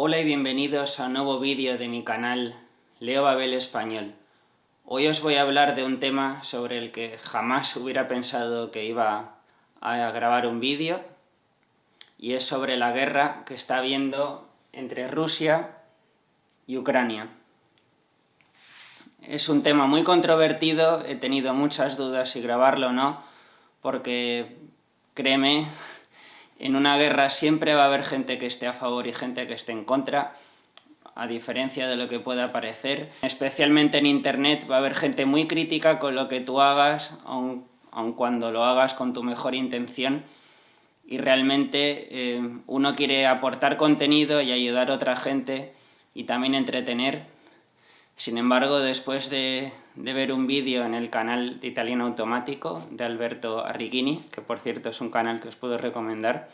Hola y bienvenidos a un nuevo vídeo de mi canal Leo Babel Español. Hoy os voy a hablar de un tema sobre el que jamás hubiera pensado que iba a grabar un vídeo, y es sobre la guerra que está habiendo entre Rusia y Ucrania. Es un tema muy controvertido, he tenido muchas dudas si grabarlo o no, porque, créeme, en una guerra siempre va a haber gente que esté a favor y gente que esté en contra, a diferencia de lo que pueda parecer. Especialmente en internet va a haber gente muy crítica con lo que tú hagas, aun cuando lo hagas con tu mejor intención, y realmente uno quiere aportar contenido y ayudar a otra gente y también entretener. Sin embargo, después de ver un vídeo en el canal de Italiano Automático de Alberto Arrighini, que por cierto es un canal que os puedo recomendar,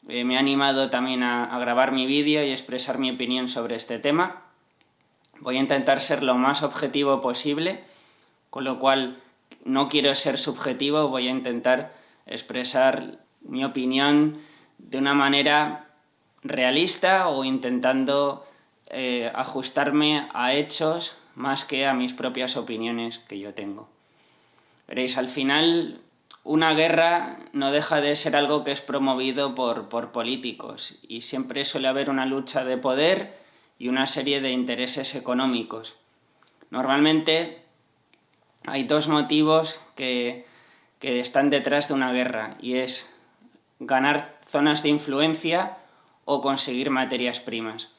me ha animado también a grabar mi vídeo y expresar mi opinión sobre este tema. Voy a intentar ser lo más objetivo posible, con lo cual no quiero ser subjetivo, voy a intentar expresar mi opinión de una manera realista o intentando ajustarme a hechos más que a mis propias opiniones que yo tengo. Veréis, al final una guerra no deja de ser algo que es promovido por políticos, y siempre suele haber una lucha de poder y una serie de intereses económicos. Normalmente hay dos motivos que están detrás de una guerra, y es ganar zonas de influencia o conseguir materias primas.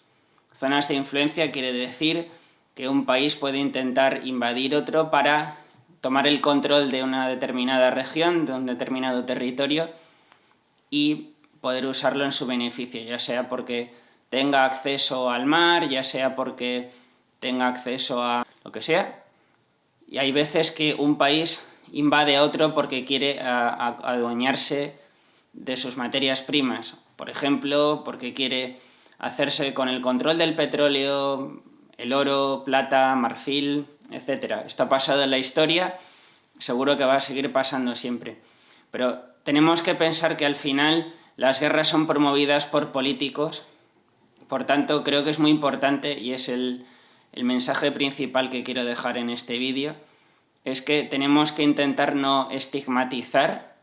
Zonas de influencia quiere decir que un país puede intentar invadir otro para tomar el control de una determinada región, de un determinado territorio, y poder usarlo en su beneficio, ya sea porque tenga acceso al mar, ya sea porque tenga acceso a lo que sea. Y hay veces que un país invade a otro porque quiere adueñarse de sus materias primas. Por ejemplo, porque quiere hacerse con el control del petróleo, el oro, plata, marfil, etc. Esto ha pasado en la historia, seguro que va a seguir pasando siempre. Pero tenemos que pensar que al final las guerras son promovidas por políticos. Por tanto, creo que es muy importante, y es el mensaje principal que quiero dejar en este vídeo, es que tenemos que intentar no estigmatizar,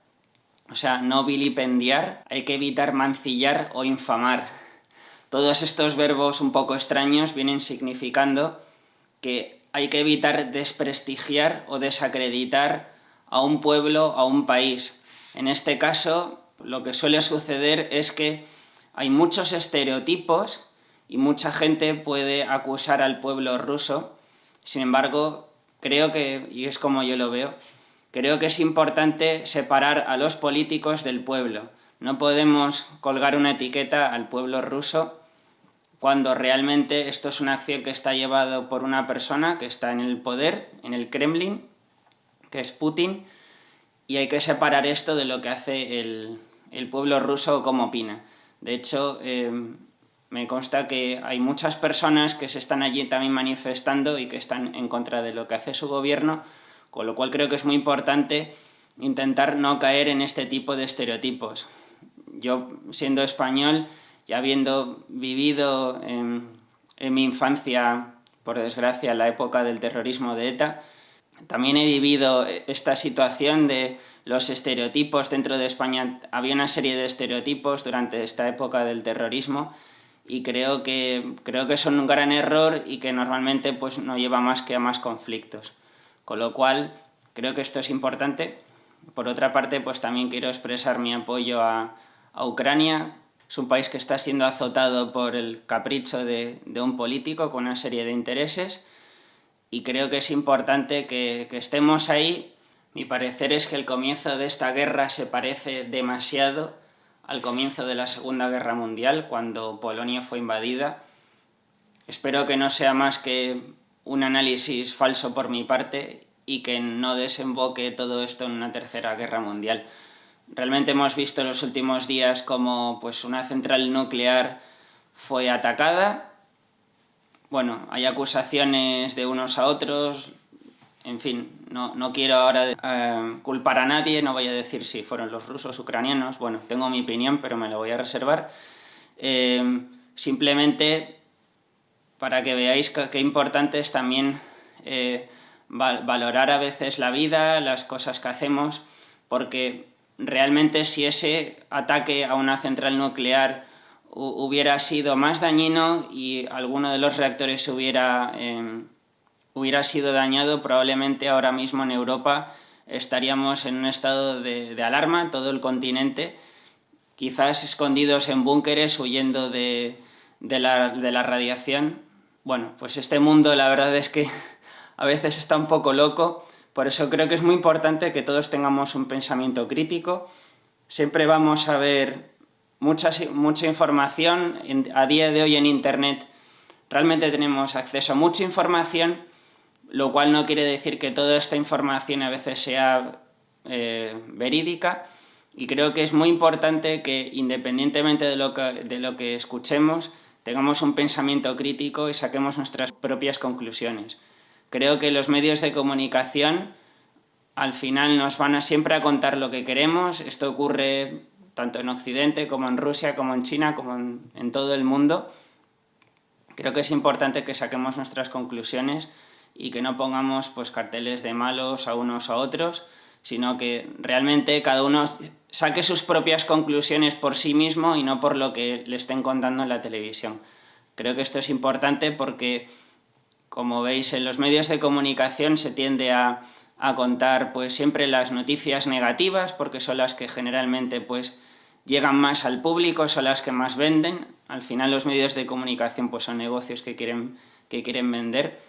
o sea, no vilipendiar, hay que evitar mancillar o infamar. Todos estos verbos un poco extraños vienen significando que hay que evitar desprestigiar o desacreditar a un pueblo, a un país. En este caso, lo que suele suceder es que hay muchos estereotipos y mucha gente puede acusar al pueblo ruso. Sin embargo, creo que, y es como yo lo veo, creo que es importante separar a los políticos del pueblo. No podemos colgar una etiqueta al pueblo ruso cuando realmente esto es una acción que está llevada por una persona que está en el poder, en el Kremlin, que es Putin, y hay que separar esto de lo que hace el pueblo ruso o cómo opina. De hecho, me consta que hay muchas personas que se están allí también manifestando y que están en contra de lo que hace su gobierno, con lo cual creo que es muy importante intentar no caer en este tipo de estereotipos. Yo, siendo español, y habiendo vivido en mi infancia, por desgracia, la época del terrorismo de ETA, también he vivido esta situación de los estereotipos dentro de España. Había una serie de estereotipos durante esta época del terrorismo, y creo que son un gran error y que normalmente pues, no lleva más que a más conflictos. Con lo cual, creo que esto es importante. Por otra parte, pues también quiero expresar mi apoyo a Ucrania. Es un país que está siendo azotado por el capricho de un político con una serie de intereses, y creo que es importante que estemos ahí. Mi parecer es que el comienzo de esta guerra se parece demasiado al comienzo de la Segunda Guerra Mundial, cuando Polonia fue invadida. Espero que no sea más que un análisis falso por mi parte y que no desemboque todo esto en una tercera guerra mundial. Realmente hemos visto en los últimos días cómo pues, una central nuclear fue atacada. Bueno, hay acusaciones de unos a otros. En fin, no quiero ahora culpar a nadie, no voy a decir si fueron los rusos, ucranianos. Bueno, tengo mi opinión, pero me la voy a reservar. simplemente para que veáis qué importante es también valorar a veces la vida, las cosas que hacemos, porque realmente si ese ataque a una central nuclear hubiera sido más dañino y alguno de los reactores hubiera sido dañado, probablemente ahora mismo en Europa estaríamos en un estado de alarma, todo el continente, quizás escondidos en búnkeres, huyendo de la radiación. Bueno, pues este mundo la verdad es que a veces está un poco loco, por eso creo que es muy importante que todos tengamos un pensamiento crítico. Siempre vamos a ver mucha información. A día de hoy en Internet realmente tenemos acceso a mucha información, lo cual no quiere decir que toda esta información a veces sea verídica, y creo que es muy importante que, independientemente de lo que escuchemos, tengamos un pensamiento crítico y saquemos nuestras propias conclusiones. Creo que los medios de comunicación al final nos van siempre a contar lo que queremos. Esto ocurre tanto en Occidente como en Rusia, como en China, como en todo el mundo. Creo que es importante que saquemos nuestras conclusiones y que no pongamos pues carteles de malos a unos a otros, sino que realmente cada uno saque sus propias conclusiones por sí mismo y no por lo que le estén contando en la televisión. Creo que esto es importante porque, como veis, en los medios de comunicación se tiende a contar pues siempre las noticias negativas, porque son las que generalmente pues llegan más al público, son las que más venden. Al final los medios de comunicación pues son negocios que quieren vender,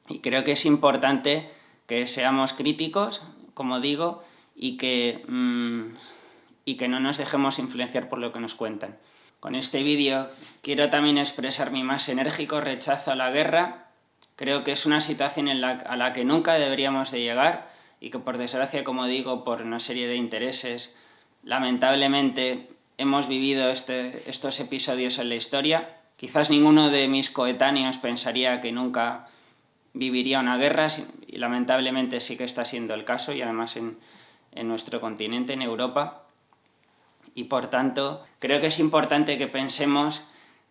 y creo que es importante que seamos críticos, como digo, y que no nos dejemos influenciar por lo que nos cuentan. Con este vídeo quiero también expresar mi más enérgico rechazo a la guerra. Creo que es una situación a la que nunca deberíamos de llegar y que, por desgracia, como digo, por una serie de intereses, lamentablemente hemos vivido estos episodios en la historia. Quizás ninguno de mis coetáneos pensaría que nunca viviría una guerra, y lamentablemente sí que está siendo el caso, y además en nuestro continente, en Europa. Y por tanto, creo que es importante que pensemos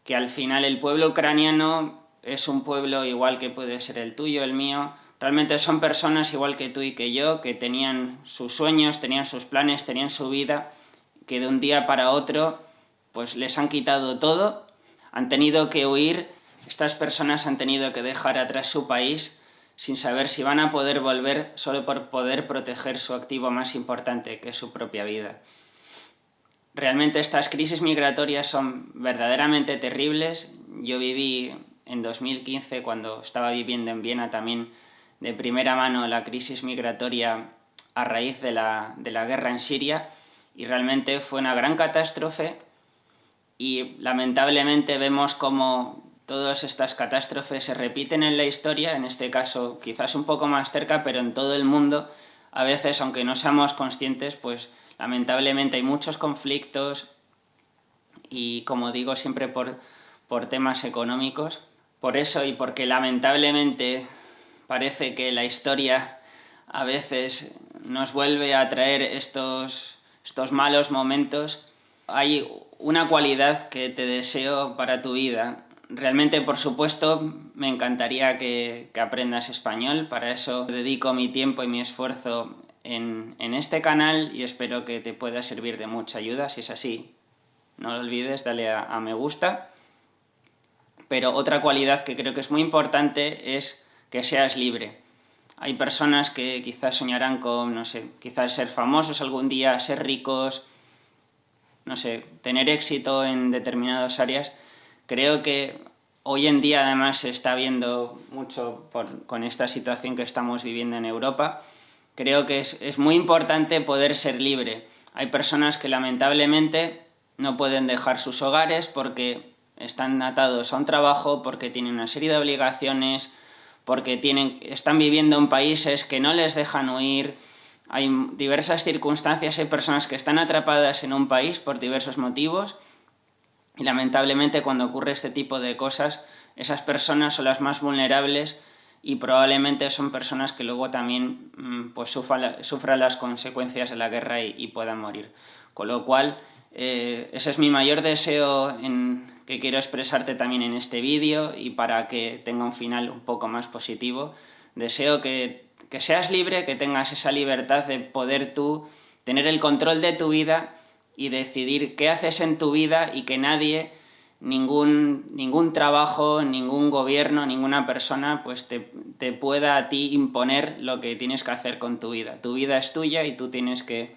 que al final el pueblo ucraniano es un pueblo igual que puede ser el tuyo, el mío. Realmente son personas igual que tú y que yo, que tenían sus sueños, tenían sus planes, tenían su vida, que de un día para otro pues les han quitado todo, han tenido que huir. Estas personas han tenido que dejar atrás su país sin saber si van a poder volver, solo por poder proteger su activo más importante, que es su propia vida. Realmente estas crisis migratorias son verdaderamente terribles. Yo viví en 2015, cuando estaba viviendo en Viena, también de primera mano la crisis migratoria a raíz de la guerra en Siria, y realmente fue una gran catástrofe, y lamentablemente vemos cómo todas estas catástrofes se repiten en la historia, en este caso quizás un poco más cerca, pero en todo el mundo. A veces, aunque no seamos conscientes, pues lamentablemente hay muchos conflictos, y, como digo, siempre por temas económicos. Por eso, y porque lamentablemente parece que la historia a veces nos vuelve a traer estos malos momentos, hay una cualidad que te deseo para tu vida. Realmente, por supuesto, me encantaría que aprendas español. Para eso dedico mi tiempo y mi esfuerzo en este canal, y espero que te pueda servir de mucha ayuda. Si es así, no lo olvides, dale a me gusta. Pero otra cualidad que creo que es muy importante es que seas libre. Hay personas que quizás soñarán con, no sé, quizás ser famosos algún día, ser ricos, no sé, tener éxito en determinadas áreas. Creo que hoy en día, además, se está viendo mucho con esta situación que estamos viviendo en Europa. Creo que es muy importante poder ser libre. Hay personas que lamentablemente no pueden dejar sus hogares porque están atados a un trabajo, porque tienen una serie de obligaciones, porque están viviendo en países que no les dejan huir. Hay diversas circunstancias, hay personas que están atrapadas en un país por diversos motivos, y lamentablemente cuando ocurre este tipo de cosas, esas personas son las más vulnerables, y probablemente son personas que luego también pues sufran las consecuencias de la guerra y puedan morir. Con lo cual, ese es mi mayor deseo que quiero expresarte también en este vídeo y para que tenga un final un poco más positivo. Deseo que seas libre, que tengas esa libertad de poder tú tener el control de tu vida y decidir qué haces en tu vida y que nadie, ningún trabajo, ningún gobierno, ninguna persona pues te pueda a ti imponer lo que tienes que hacer con tu vida. Tu vida es tuya y tú tienes que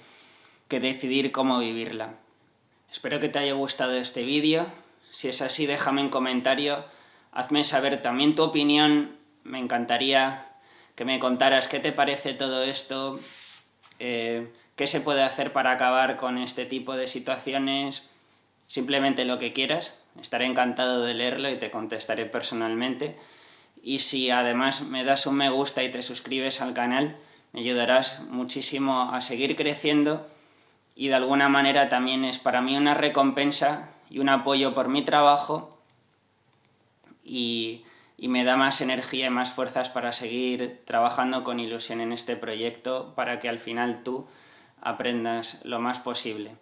decidir cómo vivirla. Espero que te haya gustado este vídeo. Si es así, déjame un comentario, hazme saber también tu opinión. Me encantaría que me contaras qué te parece todo esto, qué se puede hacer para acabar con este tipo de situaciones, simplemente lo que quieras. Estaré encantado de leerlo y te contestaré personalmente. Y si además me das un me gusta y te suscribes al canal, me ayudarás muchísimo a seguir creciendo y de alguna manera también es para mí una recompensa y un apoyo por mi trabajo y me da más energía y más fuerzas para seguir trabajando con ilusión en este proyecto para que al final tú aprendas lo más posible.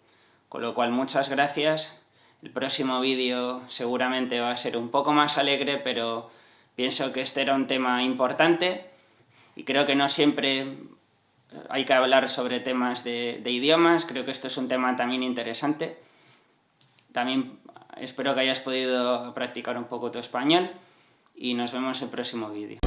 Con lo cual, muchas gracias. El próximo vídeo seguramente va a ser un poco más alegre, pero pienso que este era un tema importante y creo que no siempre hay que hablar sobre temas de idiomas. Creo que esto es un tema también interesante. También espero que hayas podido practicar un poco tu español y nos vemos en el próximo vídeo.